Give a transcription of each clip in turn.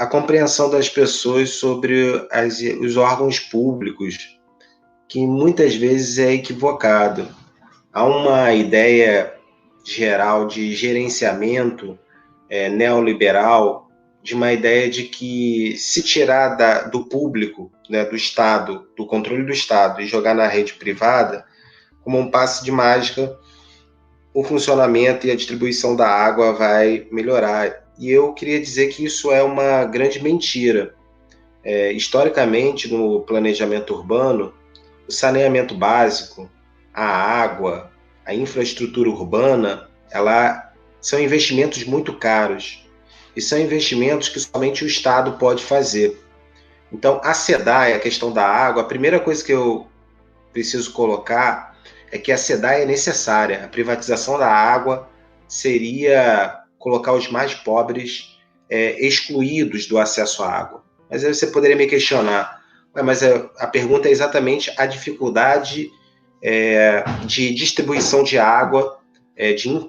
a compreensão das pessoas sobre os órgãos públicos, que muitas vezes é equivocado. Há uma ideia geral de gerenciamento neoliberal, de uma ideia de que se tirar do público, né, do Estado, do controle do Estado, e jogar na rede privada, como um passe de mágica, o funcionamento e a distribuição da água vai melhorar. E eu queria dizer que isso é uma grande mentira. Historicamente, no planejamento urbano, o saneamento básico, a água, a infraestrutura urbana, são investimentos muito caros. E são investimentos que somente o Estado pode fazer. Então, a SEDAI, a questão da água, a primeira coisa que eu preciso colocar é que a SEDAI é necessária. A privatização da água seria colocar os mais pobres excluídos do acesso à água. Mas aí você poderia me questionar, mas a pergunta é exatamente a dificuldade de distribuição de água,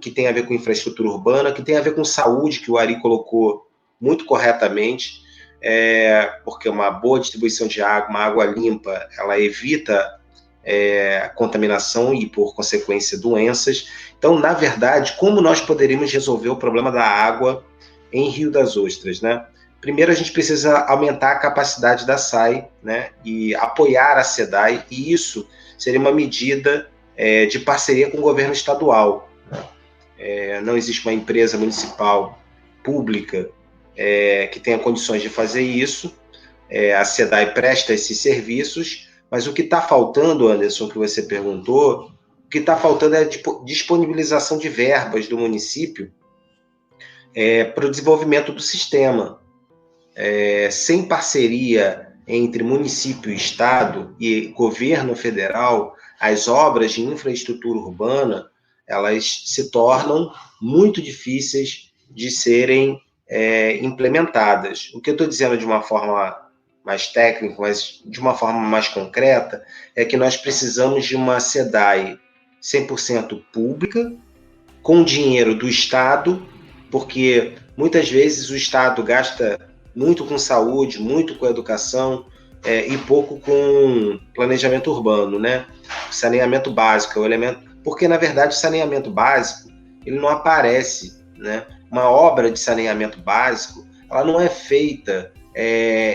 que tem a ver com infraestrutura urbana, que tem a ver com saúde, que o Ari colocou muito corretamente, porque uma boa distribuição de água, uma água limpa, ela evita contaminação e, por consequência, doenças. Então, na verdade, como nós poderíamos resolver o problema da água em Rio das Ostras, né? Primeiro, a gente precisa aumentar a capacidade da SAI, né, e apoiar a SEDAI, e isso seria uma medida de parceria com o governo estadual. Não existe uma empresa municipal pública que tenha condições de fazer isso. A SEDAI presta esses serviços, mas o que está faltando, Anderson, que você perguntou, o que está faltando é a disponibilização de verbas do município para o desenvolvimento do sistema. Sem parceria entre município e Estado e governo federal, as obras de infraestrutura urbana, elas se tornam muito difíceis de serem implementadas. O que eu estou dizendo de uma forma mais técnica, mas de uma forma mais concreta, é que nós precisamos de uma SEDAI 100% pública, com dinheiro do Estado, porque muitas vezes o Estado gasta muito com saúde, muito com educação e pouco com planejamento urbano, né? O saneamento básico é o elemento, porque na verdade o saneamento básico ele não aparece, né? Uma obra de saneamento básico ela não é feita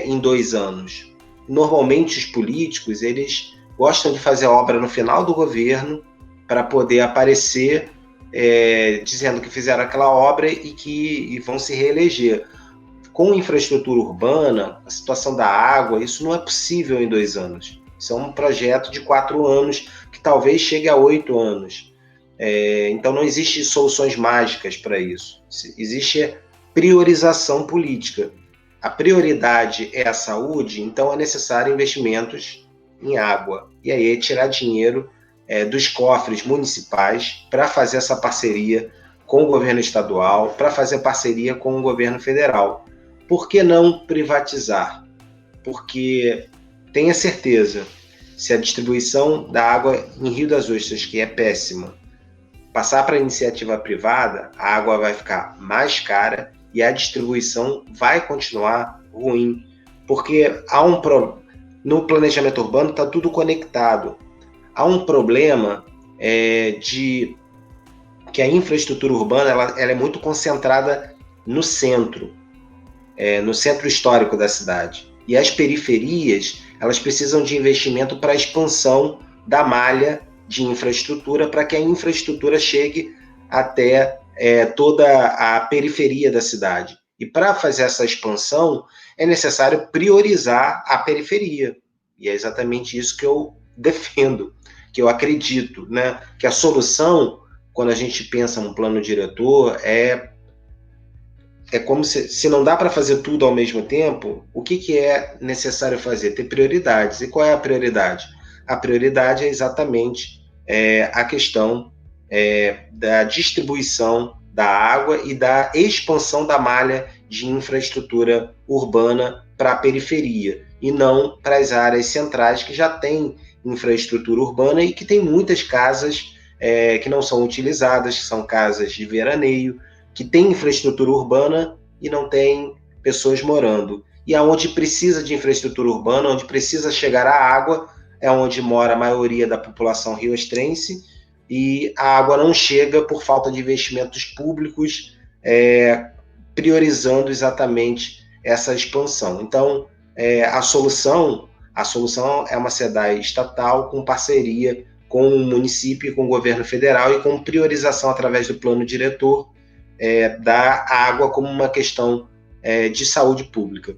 em 2 anos. Normalmente os políticos eles gostam de fazer a obra no final do governo para poder aparecer dizendo que fizeram aquela obra e vão se reeleger. Com infraestrutura urbana, a situação da água, isso não é possível em 2 anos. Isso é um projeto de 4 anos, que talvez chegue a 8 anos. Então não existe soluções mágicas para isso. Existe priorização política. A prioridade é a saúde, então é necessário investimentos em água. E aí é tirar dinheiro dos cofres municipais para fazer essa parceria com o governo estadual, para fazer parceria com o governo federal. Por que não privatizar? Porque tenha certeza, se a distribuição da água em Rio das Ostras, que é péssima, passar para a iniciativa privada, a água vai ficar mais cara e a distribuição vai continuar ruim. Porque no planejamento urbano está tudo conectado. Há um problema de que a infraestrutura urbana ela é muito concentrada no centro histórico da cidade. E as periferias, elas precisam de investimento para a expansão da malha de infraestrutura, para que a infraestrutura chegue até toda a periferia da cidade. E para fazer essa expansão, é necessário priorizar a periferia. E é exatamente isso que eu defendo, que eu acredito, né? Que a solução, quando a gente pensa num plano diretor, é como se não dá para fazer tudo ao mesmo tempo, o que é necessário fazer? Ter prioridades. E qual é a prioridade? A prioridade é exatamente a questão da distribuição da água e da expansão da malha de infraestrutura urbana para a periferia, e não para as áreas centrais que já têm infraestrutura urbana e que tem muitas casas que não são utilizadas, que são casas de veraneio, que tem infraestrutura urbana e não tem pessoas morando. E aonde precisa de infraestrutura urbana, onde precisa chegar a água, é onde mora a maioria da população rioestrense, e a água não chega por falta de investimentos públicos, priorizando exatamente essa expansão. Então, a solução é uma SEDAI estatal com parceria com o município e com o governo federal, e com priorização através do plano diretor da água como uma questão de saúde pública.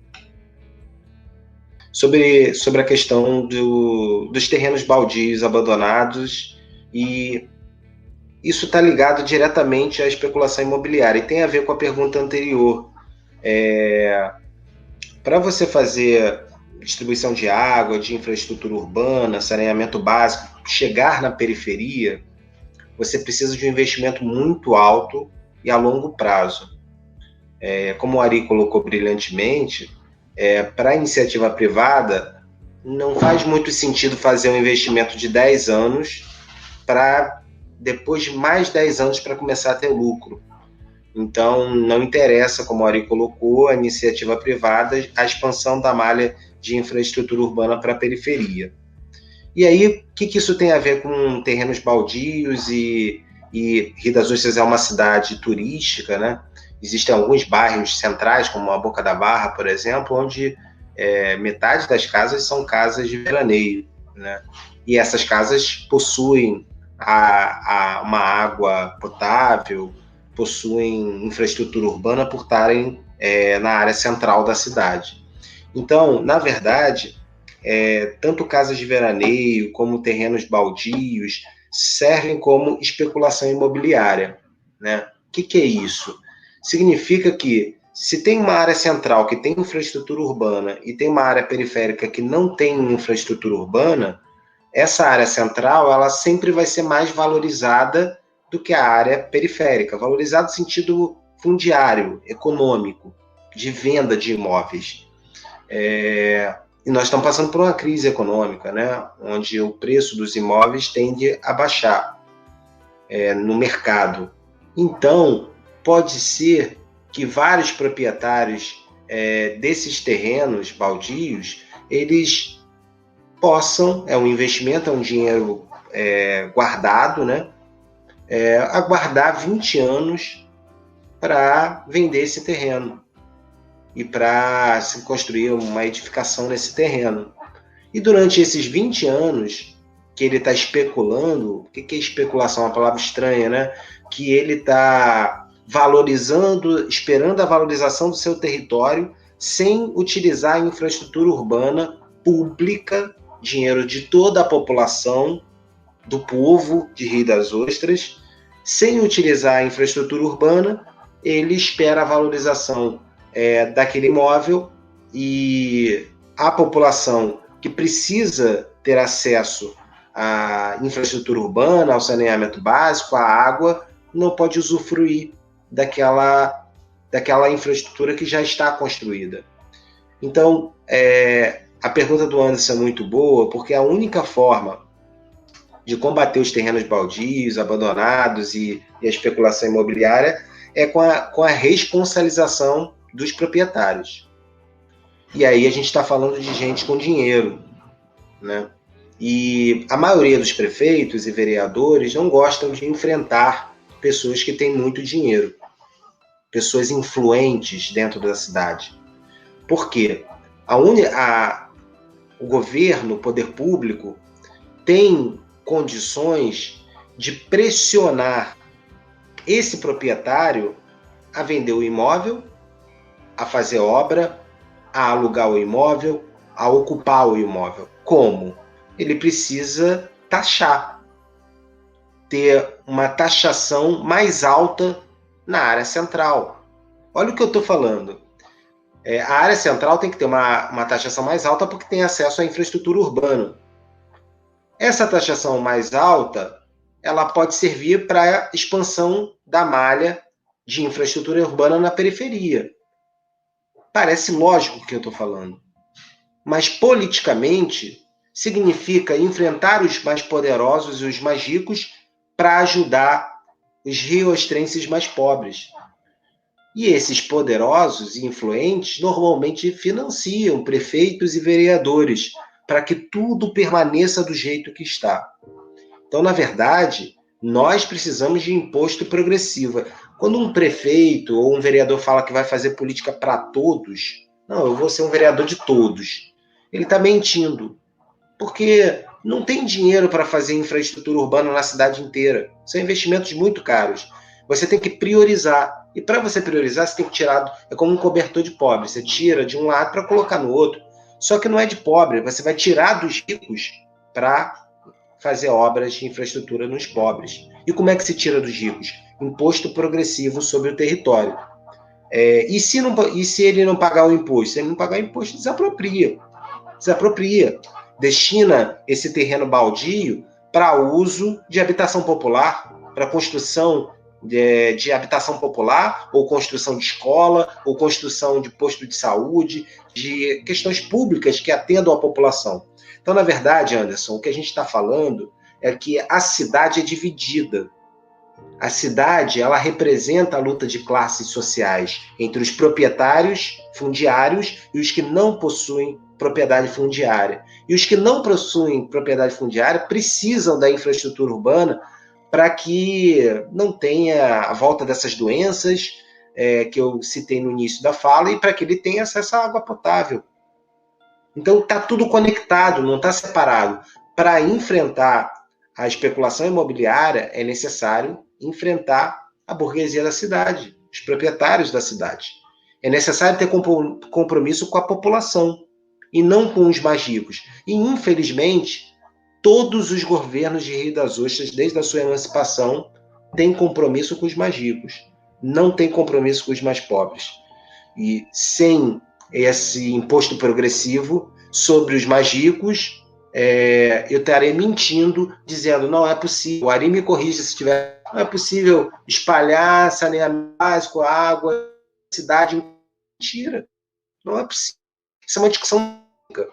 Sobre a questão dos terrenos baldios abandonados, e isso está ligado diretamente à especulação imobiliária, e tem a ver com a pergunta anterior. Para você fazer distribuição de água, de infraestrutura urbana, saneamento básico, chegar na periferia, você precisa de um investimento muito alto e a longo prazo. Como o Ari colocou brilhantemente, para a iniciativa privada, não faz muito sentido fazer um investimento de 10 anos para depois de mais 10 anos para começar a ter lucro. Então, não interessa, como o Ari colocou, a iniciativa privada, a expansão da malha de infraestrutura urbana para a periferia. E aí, o que isso tem a ver com terrenos baldios? E Rio das Ostras é uma cidade turística, né? Existem alguns bairros centrais, como a Boca da Barra, por exemplo, onde metade das casas são casas de veraneio, né? E essas casas possuem uma água potável, possuem infraestrutura urbana por estarem na área central da cidade. Então, na verdade, tanto casas de veraneio como terrenos baldios servem como especulação imobiliária, né? O que é isso? Significa que se tem uma área central que tem infraestrutura urbana e tem uma área periférica que não tem infraestrutura urbana, essa área central ela sempre vai ser mais valorizada do que a área periférica, valorizada no sentido fundiário, econômico, de venda de imóveis. E nós estamos passando por uma crise econômica, né, onde o preço dos imóveis tende a baixar no mercado. Então, pode ser que vários proprietários desses terrenos baldios, eles possam, um investimento, um dinheiro guardado, né, aguardar 20 anos para vender esse terreno e para se construir uma edificação nesse terreno. E durante esses 20 anos que ele está especulando, o que é especulação? É uma palavra estranha, né? Que ele está valorizando, esperando a valorização do seu território, sem utilizar a infraestrutura urbana pública, dinheiro de toda a população, do povo de Rio das Ostras, sem utilizar a infraestrutura urbana, ele espera a valorização daquele imóvel, e a população que precisa ter acesso à infraestrutura urbana, ao saneamento básico, à água, não pode usufruir daquela infraestrutura que já está construída. Então, a pergunta do Anderson é muito boa, porque a única forma de combater os terrenos baldios, abandonados e a especulação imobiliária é com a responsabilização dos proprietários. E aí a gente está falando de gente com dinheiro, né? E a maioria dos prefeitos e vereadores não gostam de enfrentar pessoas que têm muito dinheiro, pessoas influentes dentro da cidade. Por quê? O governo, o poder público, tem condições de pressionar esse proprietário a vender o imóvel, a fazer obra, a alugar o imóvel, a ocupar o imóvel. Como? Ele precisa taxar, ter uma taxação mais alta na área central. Olha o que eu estou falando. A área central tem que ter uma taxação mais alta porque tem acesso à infraestrutura urbana. Essa taxação mais alta, ela pode servir para a expansão da malha de infraestrutura urbana na periferia. Parece lógico o que eu estou falando. Mas, politicamente, significa enfrentar os mais poderosos e os mais ricos para ajudar os rioestrenses mais pobres. E esses poderosos e influentes normalmente financiam prefeitos e vereadores para que tudo permaneça do jeito que está. Então, na verdade, nós precisamos de imposto progressivo. Quando um prefeito ou um vereador fala que vai fazer política para todos, não, eu vou ser um vereador de todos. Ele está mentindo, porque não tem dinheiro para fazer infraestrutura urbana na cidade inteira. São investimentos muito caros. Você tem que priorizar. E para você priorizar, você tem que tirar. É como um cobertor de pobre. Você tira de um lado para colocar no outro. Só que não é de pobre. Você vai tirar dos ricos para fazer obras de infraestrutura nos pobres. E como é que se tira dos ricos? Imposto progressivo sobre o território. E se ele não pagar o imposto? Se ele não pagar o imposto, desapropria. Destina esse terreno baldio para uso de habitação popular, para construção de habitação popular, ou construção de escola, ou construção de posto de saúde, de questões públicas que atendam a população. Então, na verdade, Anderson, o que a gente está falando é que a cidade é dividida. A cidade, ela representa a luta de classes sociais entre os proprietários fundiários e os que não possuem propriedade fundiária. E os que não possuem propriedade fundiária precisam da infraestrutura urbana para que não tenha a volta dessas doenças que eu citei no início da fala e para que ele tenha acesso à água potável. Então está tudo conectado, não está separado. Para enfrentar a especulação imobiliária é necessário enfrentar a burguesia da cidade, os proprietários da cidade. É necessário ter compromisso com a população e não com os mais ricos. E, infelizmente, todos os governos de Rio das Ostras, desde a sua emancipação, têm compromisso com os mais ricos, não têm compromisso com os mais pobres. E sem esse imposto progressivo sobre os mais ricos, eu estarei mentindo, dizendo, não é possível, o Ari me corrija se tiver, não é possível espalhar saneamento básico, água, cidade. Mentira, não é possível. Isso é uma discussão não é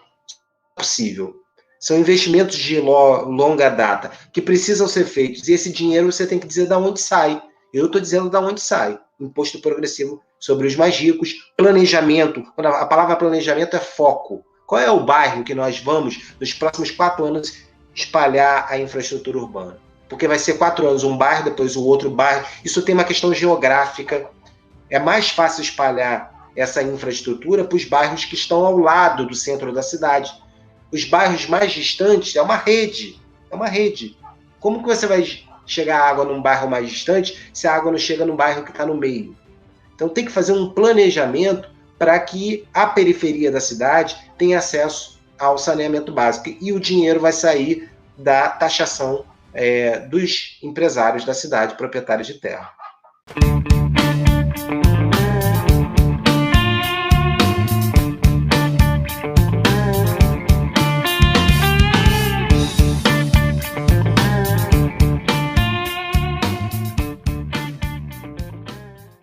possível. São investimentos de longa data que precisam ser feitos, e esse dinheiro você tem que dizer de onde sai. Eu estou dizendo de onde sai. Imposto progressivo sobre os mais ricos, planejamento. A palavra planejamento é foco. Qual é o bairro que nós vamos, nos próximos 4 anos, espalhar a infraestrutura urbana? Porque vai ser 4 anos um bairro, depois o outro bairro. Isso tem uma questão geográfica. É mais fácil espalhar essa infraestrutura para os bairros que estão ao lado do centro da cidade. Os bairros mais distantes é uma rede. É uma rede. Como que você vai chegar a água num bairro mais distante se a água não chega num bairro que está no meio? Então tem que fazer um planejamento para que a periferia da cidade tenha acesso ao saneamento básico. E o dinheiro vai sair da taxação dos empresários da cidade, proprietários de terra.